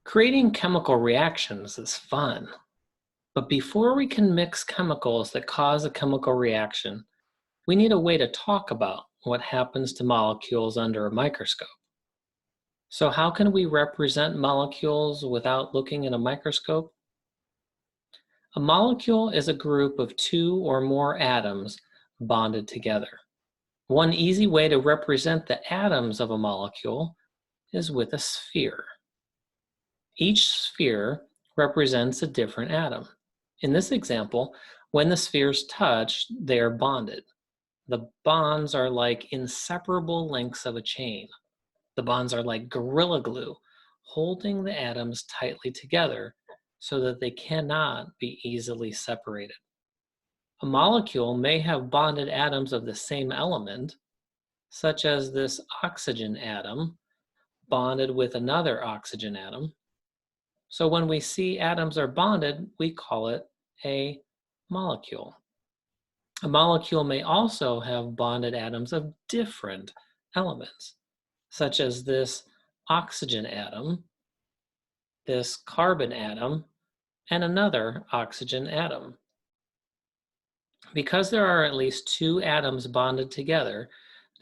Creating chemical reactions is fun, but before we can mix chemicals that cause a chemical reaction, we need a way to talk about what happens to molecules under a microscope. So how can we represent molecules without looking in a microscope? A molecule is a group of two or more atoms bonded together. One easy way to represent the atoms of a molecule is with a sphere. Each sphere represents a different atom. In this example, when the spheres touch, they are bonded. The bonds are like inseparable links of a chain. The bonds are like gorilla glue, holding the atoms tightly together so that they cannot be easily separated. A molecule may have bonded atoms of the same element, such as this oxygen atom bonded with another oxygen atom. So when we see atoms are bonded, we call it a molecule. A molecule may also have bonded atoms of different elements, such as this oxygen atom, this carbon atom, and another oxygen atom. Because there are at least two atoms bonded together,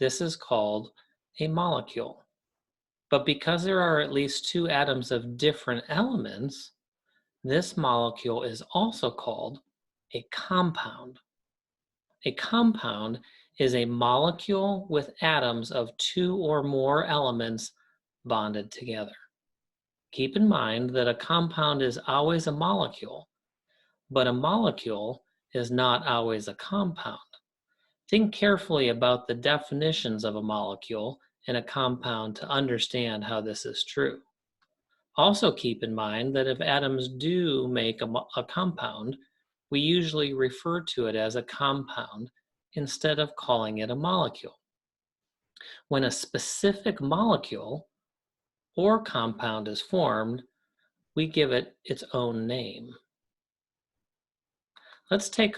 this is called a molecule. But because there are at least two atoms of different elements, this molecule is also called a compound. A compound is a molecule with atoms of two or more elements bonded together. Keep in mind that a compound is always a molecule, but a molecule is not always a compound. Think carefully about the definitions of a molecule and a compound to understand how this is true. Also keep in mind that if atoms do make a compound, we usually refer to it as a compound instead of calling it a molecule. When a specific molecule or compound is formed, we give it its own name. Let's take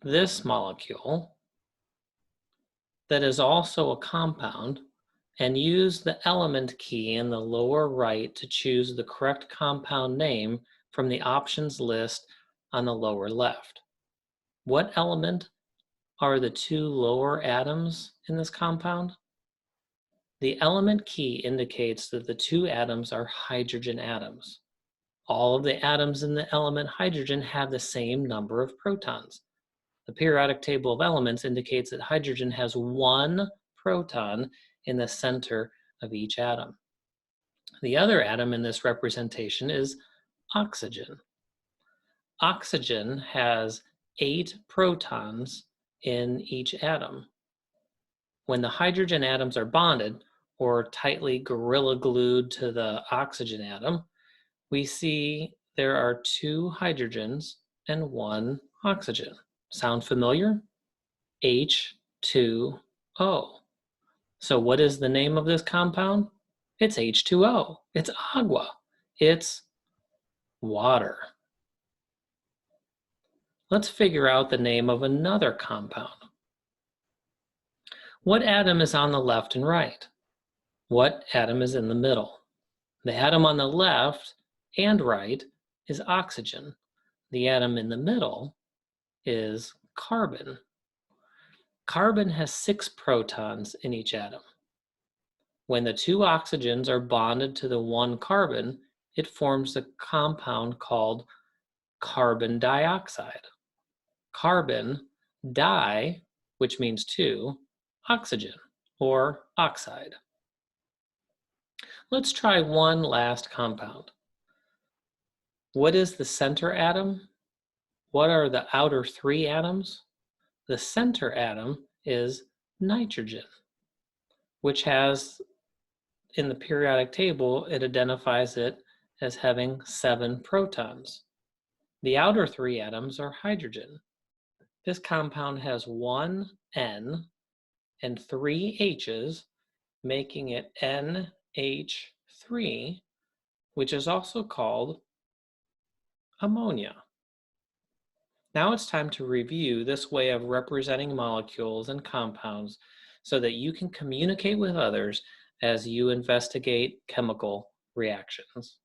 this molecule that is also a compound and use the element key in the lower right to choose the correct compound name from the options list on the lower left. What element are the two lower atoms in this compound? The element key indicates that the two atoms are hydrogen atoms. All of the atoms in the element hydrogen have the same number of protons. The periodic table of elements indicates that hydrogen has one proton in the center of each atom. The other atom in this representation is oxygen. Oxygen has 8 protons in each atom. When the hydrogen atoms are bonded or tightly gorilla glued to the oxygen atom, we see there are 2 hydrogens and 1 oxygen. Sound familiar? H2O. So what is the name of this compound? It's H2O. It's agua. It's water. Let's figure out the name of another compound. What atom is on the left and right? What atom is in the middle? The atom on the left and right is oxygen. The atom in the middle is carbon. Carbon has 6 protons in each atom. When the 2 oxygens are bonded to the 1 carbon, it forms a compound called carbon dioxide. Carbon, di, which means 2, oxygen, or oxide. Let's try one last compound. What is the center atom? What are the outer 3 atoms? The center atom is nitrogen, which has, in the periodic table, it identifies it as having 7 protons. The outer 3 atoms are hydrogen. This compound has 1 N and 3 H's, making it NH3, which is also called ammonia. Now it's time to review this way of representing molecules and compounds so that you can communicate with others as you investigate chemical reactions.